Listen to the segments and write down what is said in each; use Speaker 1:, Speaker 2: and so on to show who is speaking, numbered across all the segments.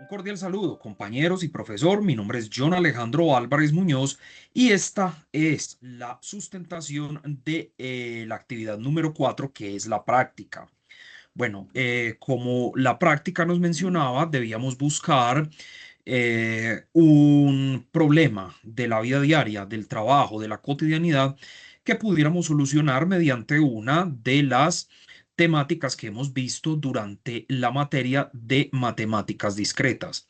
Speaker 1: Un cordial saludo, compañeros y profesor. Mi nombre es John Alejandro Álvarez Muñoz y esta es la sustentación de la actividad número 4, que es la práctica. Bueno, como la práctica nos mencionaba, debíamos buscar un problema de la vida diaria, del trabajo, de la cotidianidad, que pudiéramos solucionar mediante una de las temáticas que hemos visto durante la materia de matemáticas discretas.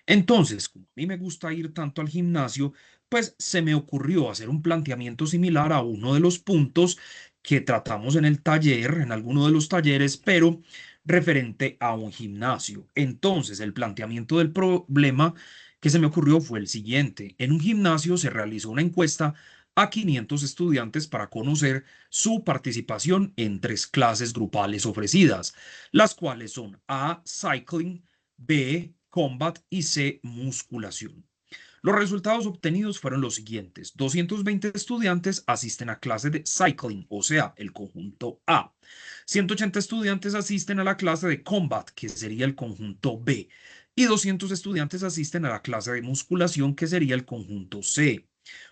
Speaker 1: Entonces, como a mí me gusta ir tanto al gimnasio, pues se me ocurrió hacer un planteamiento similar a uno de los puntos que tratamos en el taller, en alguno de los talleres, pero referente a un gimnasio. Entonces, el planteamiento del problema que se me ocurrió fue el siguiente. En un gimnasio se realizó una encuesta a 500 estudiantes para conocer su participación en tres clases grupales ofrecidas, las cuales son A, Cycling, B, Combat y C, Musculación. Los resultados obtenidos fueron los siguientes. 220 estudiantes asisten a clase de Cycling, o sea, el conjunto A. 180 estudiantes asisten a la clase de Combat, que sería el conjunto B. Y 200 estudiantes asisten a la clase de Musculación, que sería el conjunto C.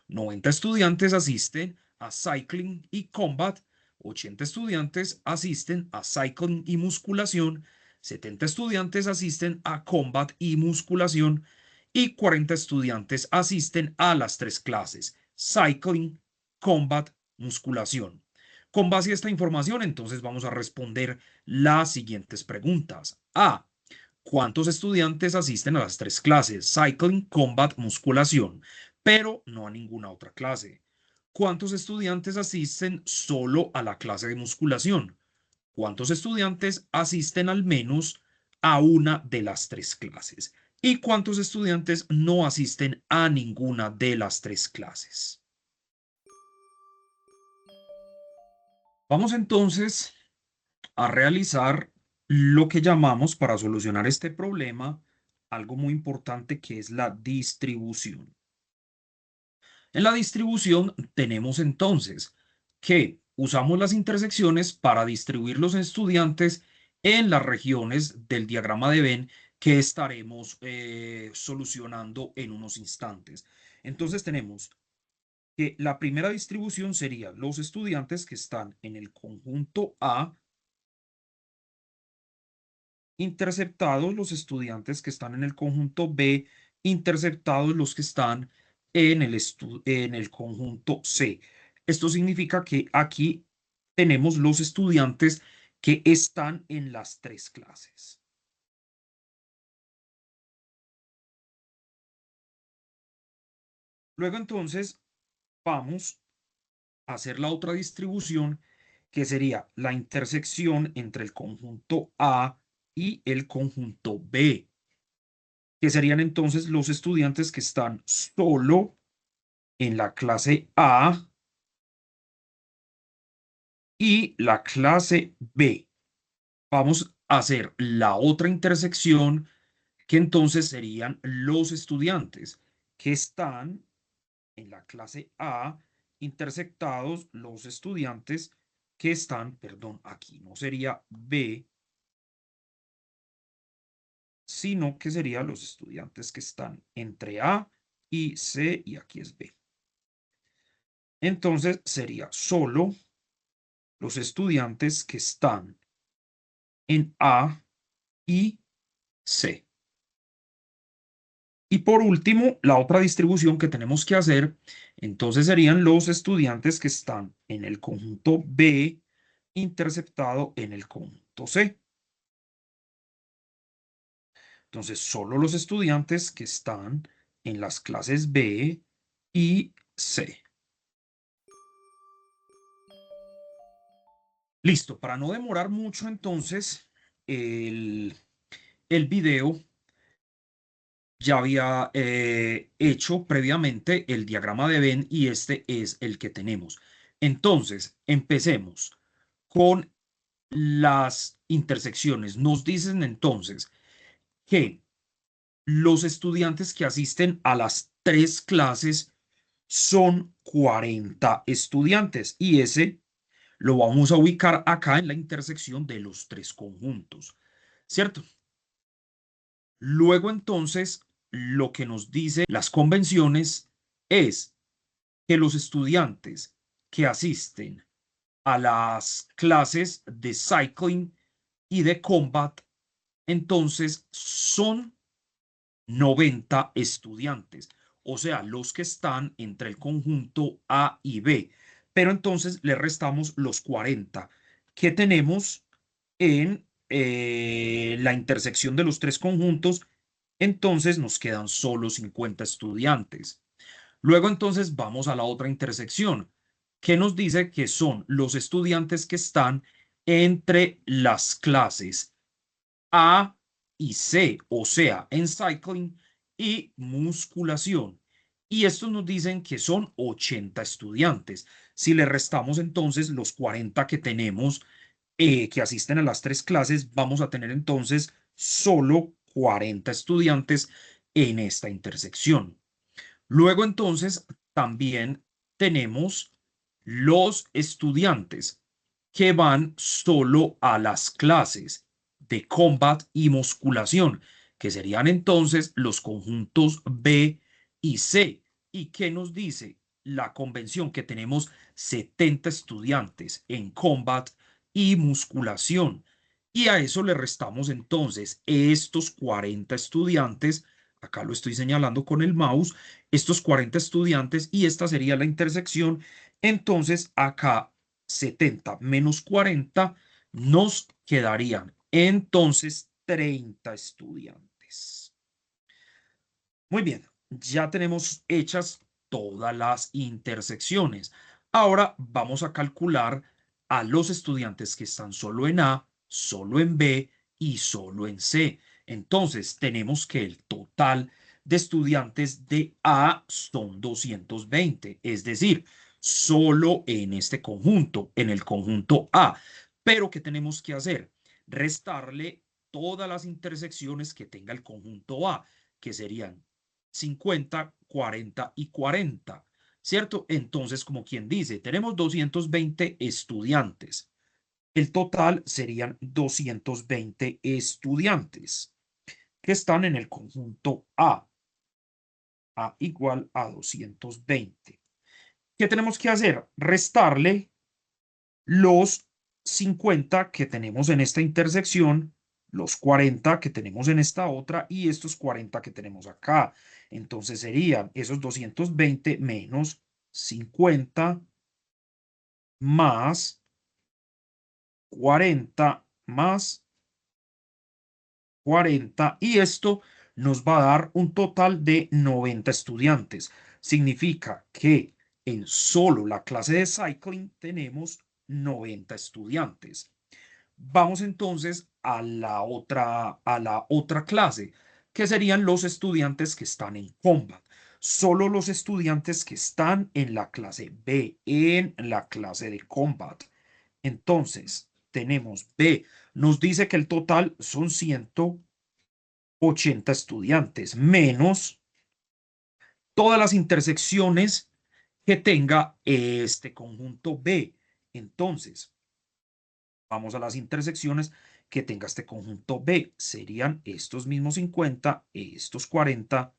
Speaker 1: 90 estudiantes asisten a Cycling y Combat. 80 estudiantes asisten a Cycling y Musculación. 70 estudiantes asisten a Combat y Musculación y 40 estudiantes asisten a las tres clases, Cycling, Combat, Musculación. Con base a esta información, entonces vamos a responder las siguientes preguntas. A. ¿Cuántos estudiantes asisten a las tres clases, Cycling, Combat, Musculación, pero no a ninguna otra clase? ¿Cuántos estudiantes asisten solo a la clase de musculación? ¿Cuántos estudiantes asisten al menos a una de las tres clases? ¿Y cuántos estudiantes no asisten a ninguna de las tres clases? Vamos entonces a realizar lo que llamamos, para solucionar este problema, algo muy importante, que es la distribución. En la distribución tenemos entonces que usamos las intersecciones para distribuir los estudiantes en las regiones del diagrama de Venn que estaremos solucionando en unos instantes. Entonces tenemos que la primera distribución sería los estudiantes que están en el conjunto A, interceptados los estudiantes que están en el conjunto B, interceptados los que están en el conjunto C. Esto significa que aquí tenemos los estudiantes que están en las tres clases. Luego entonces vamos a hacer la otra distribución, que sería la intersección entre el conjunto A y el conjunto B, que serían entonces los estudiantes que están solo en la clase A y la clase B. Vamos a hacer la otra intersección, que entonces serían los estudiantes que están en la clase A, intersectados los estudiantes que están, perdón, aquí no sería B, sino que serían los estudiantes que están entre A y C, y aquí es B. Entonces sería solo los estudiantes que están en A y C. Y por último, la otra distribución que tenemos que hacer, entonces serían los estudiantes que están en el conjunto B interceptado en el conjunto C. Entonces, solo los estudiantes que están en las clases B y C. Listo, para no demorar mucho, entonces, el, el video ya había hecho previamente el diagrama de Venn y este es el que tenemos. Entonces, empecemos con las intersecciones. Nos dicen entonces que los estudiantes que asisten a las tres clases son 40 estudiantes y ese lo vamos a ubicar acá en la intersección de los tres conjuntos, ¿cierto? Luego entonces, lo que nos dice las convenciones es que los estudiantes que asisten a las clases de cycling y de combat, entonces son 90 estudiantes, o sea, los que están entre el conjunto A y B, pero entonces le restamos los 40 que tenemos en la intersección de los tres conjuntos, entonces nos quedan solo 50 estudiantes. Luego entonces vamos a la otra intersección, que nos dice que son los estudiantes que están entre las clases A y C, o sea, en cycling y musculación. Y estos nos dicen que son 80 estudiantes. Si le restamos entonces los 40 que tenemos que asisten a las tres clases, vamos a tener entonces solo 40 estudiantes en esta intersección. Luego entonces también tenemos los estudiantes que van solo a las clases de combat y musculación, que serían entonces los conjuntos B y C. ¿Y qué nos dice la convención? Que tenemos 70 estudiantes en combat y musculación. Y a eso le restamos entonces estos 40 estudiantes, acá lo estoy señalando con el mouse, estos 40 estudiantes y esta sería la intersección. Entonces acá 70 menos 40 nos quedarían entonces 30 estudiantes. Muy bien, ya tenemos hechas todas las intersecciones. Ahora vamos a calcular a los estudiantes que están solo en A, solo en B y solo en C. Entonces tenemos que el total de estudiantes de A son 220, es decir, solo en este conjunto, en el conjunto A. Pero ¿qué tenemos que hacer? Restarle todas las intersecciones que tenga el conjunto A, que serían 50, 40 y 40, ¿cierto? Entonces, como quien dice, tenemos 220 estudiantes. El total serían 220 estudiantes que están en el conjunto A. A igual a 220. ¿Qué tenemos que hacer? Restarle los 50 que tenemos en esta intersección, los 40 que tenemos en esta otra y estos 40 que tenemos acá. Entonces serían esos 220 menos 50 más 40 más 40 y esto nos va a dar un total de 90 estudiantes. Significa que en solo la clase de cycling tenemos 90 estudiantes. Vamos entonces a la otra clase, que serían los estudiantes que están en combat. Solo los estudiantes que están en la clase B, en la clase de combat. Entonces, tenemos B, nos dice que el total son 180 estudiantes, menos todas las intersecciones que tenga este conjunto B. Entonces, vamos a las intersecciones que tenga este conjunto B. Serían estos mismos 50, estos 40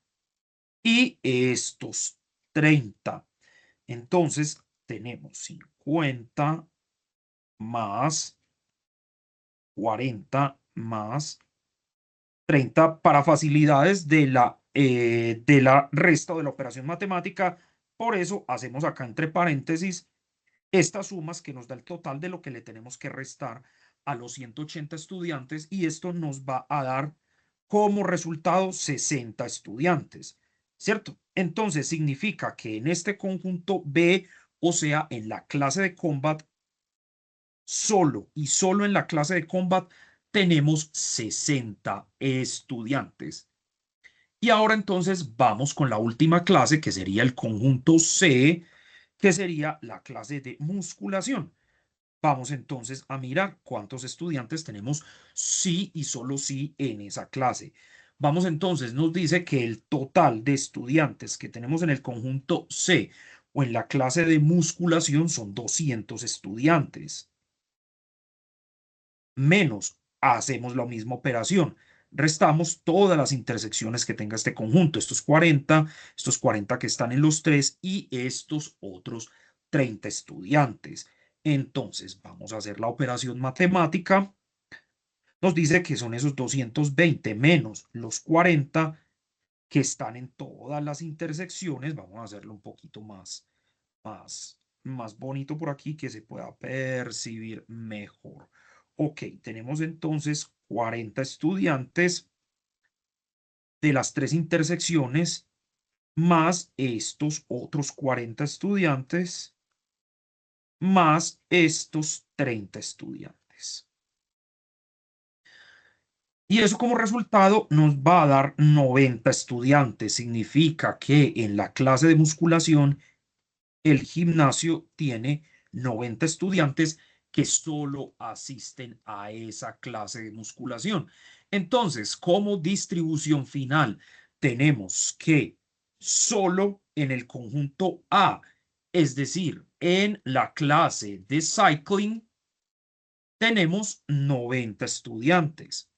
Speaker 1: y estos 30. Entonces, tenemos 50 más 40 más 30 para facilidades de la resta o de la operación matemática. Por eso hacemos acá entre paréntesis estas sumas que nos da el total de lo que le tenemos que restar a los 180 estudiantes y esto nos va a dar como resultado 60 estudiantes, ¿cierto? Entonces significa que en este conjunto B, o sea, en la clase de combat, solo y solo en la clase de combat tenemos 60 estudiantes. Y ahora entonces vamos con la última clase, que sería el conjunto C, que sería la clase de musculación. Vamos entonces a mirar cuántos estudiantes tenemos sí y solo sí en esa clase. Vamos entonces, nos dice que el total de estudiantes que tenemos en el conjunto C o en la clase de musculación son 200 estudiantes. Menos, hacemos la misma operación. restamos todas las intersecciones que tenga este conjunto, estos 40 que están en los 3 y estos otros 30 estudiantes. Entonces, vamos a hacer la operación matemática. Nos dice que son esos 220 menos los 40 que están en todas las intersecciones. Vamos a hacerlo un poquito más bonito por aquí, que se pueda percibir mejor. Ok, tenemos entonces 40 estudiantes de las 3 intersecciones más estos otros 40 estudiantes más estos 30 estudiantes. Y eso como resultado nos va a dar 90 estudiantes. Significa que en la clase de musculación el gimnasio tiene 90 estudiantes que solo asisten a esa clase de musculación. Entonces, como distribución final, tenemos que solo en el conjunto A, es decir, en la clase de cycling, tenemos 90 estudiantes,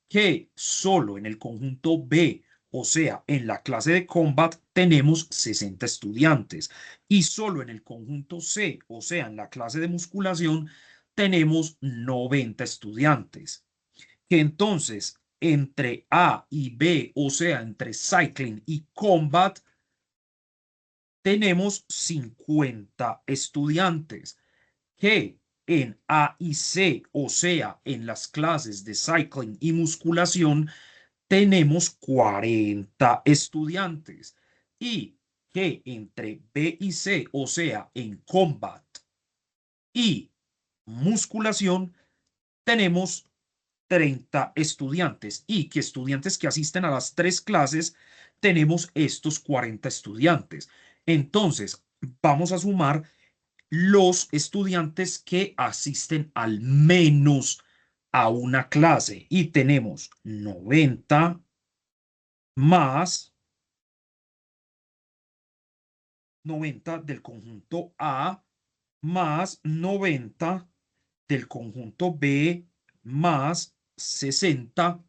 Speaker 1: que solo en el conjunto B, o sea, en la clase de combat, tenemos 60 estudiantes y solo en el conjunto C, o sea, en la clase de musculación, tenemos 90 estudiantes. Que entonces entre A y B, o sea, entre cycling y combat, tenemos 50 estudiantes. Que en A y C, o sea, en las clases de cycling y musculación, tenemos 40 estudiantes y que entre B y C, o sea, en combat y musculación, tenemos 30 estudiantes y que estudiantes que asisten a las 3 clases, tenemos estos 40 estudiantes. Entonces, vamos a sumar los estudiantes que asisten al menos a una clase y tenemos 90 más 90 del conjunto A más 90 del conjunto B más 60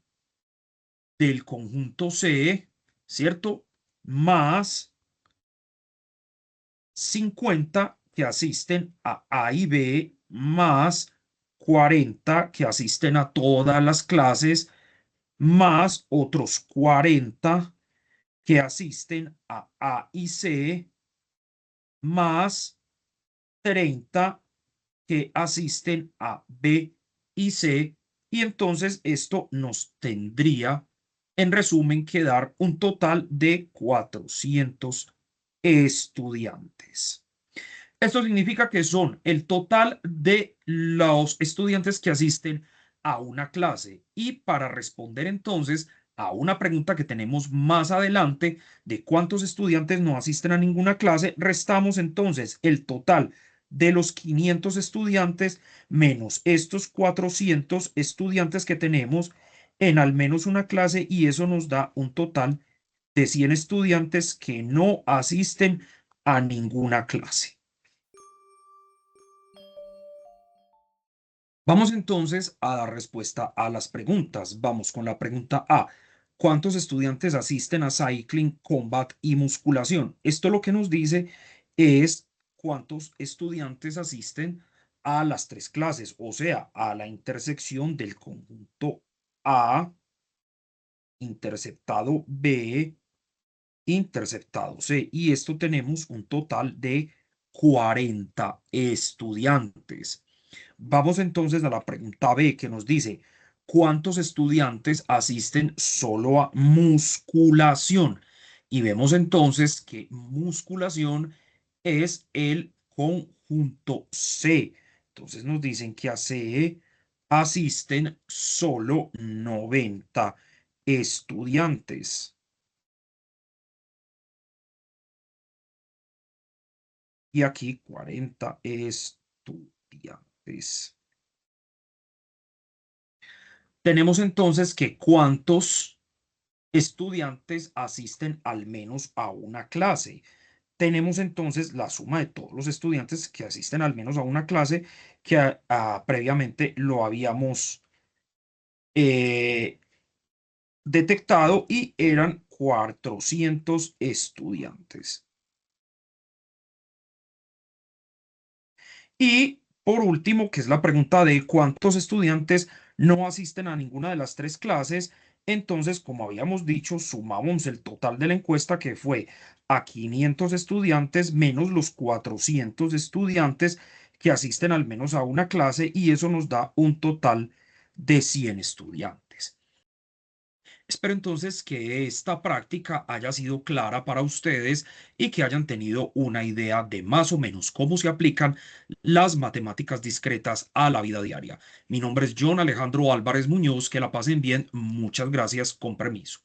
Speaker 1: del conjunto C, ¿cierto? Más 50 que asisten a A y B más 40 que asisten a todas las clases más otros 40 que asisten a A y C más 30 que asisten a B y C, y entonces esto nos tendría, en resumen, que dar un total de 400 estudiantes. Esto significa que son el total de los estudiantes que asisten a una clase. Y para responder entonces a una pregunta que tenemos más adelante de cuántos estudiantes no asisten a ninguna clase, restamos entonces el total de los 500 estudiantes menos estos 400 estudiantes que tenemos en al menos una clase, y eso nos da un total de 100 estudiantes que no asisten a ninguna clase. Vamos entonces a dar respuesta a las preguntas. Vamos con la pregunta A. ¿Cuántos estudiantes asisten a cycling, combat y musculación? Esto lo que nos dice es cuántos estudiantes asisten a las 3 clases, o sea, a la intersección del conjunto A, interceptado B, interceptado C. Y esto tenemos un total de 40 estudiantes. Vamos entonces a la pregunta B, que nos dice, ¿cuántos estudiantes asisten solo a musculación? Y vemos entonces que musculación es el conjunto C. Entonces nos dicen que a C asisten solo 90 estudiantes. Y aquí 40 estudiantes. Tenemos entonces que cuántos estudiantes asisten al menos a una clase. Tenemos entonces la suma de todos los estudiantes que asisten al menos a una clase, que previamente lo habíamos detectado y eran 400 estudiantes. Y por último, que es la pregunta de cuántos estudiantes no asisten a ninguna de las tres clases, entonces, como habíamos dicho, sumamos el total de la encuesta que fue a 500 estudiantes menos los 400 estudiantes que asisten al menos a una clase y eso nos da un total de 100 estudiantes. Espero entonces que esta práctica haya sido clara para ustedes y que hayan tenido una idea de más o menos cómo se aplican las matemáticas discretas a la vida diaria. Mi nombre es John Alejandro Álvarez Muñoz. Que la pasen bien. Muchas gracias. Con permiso.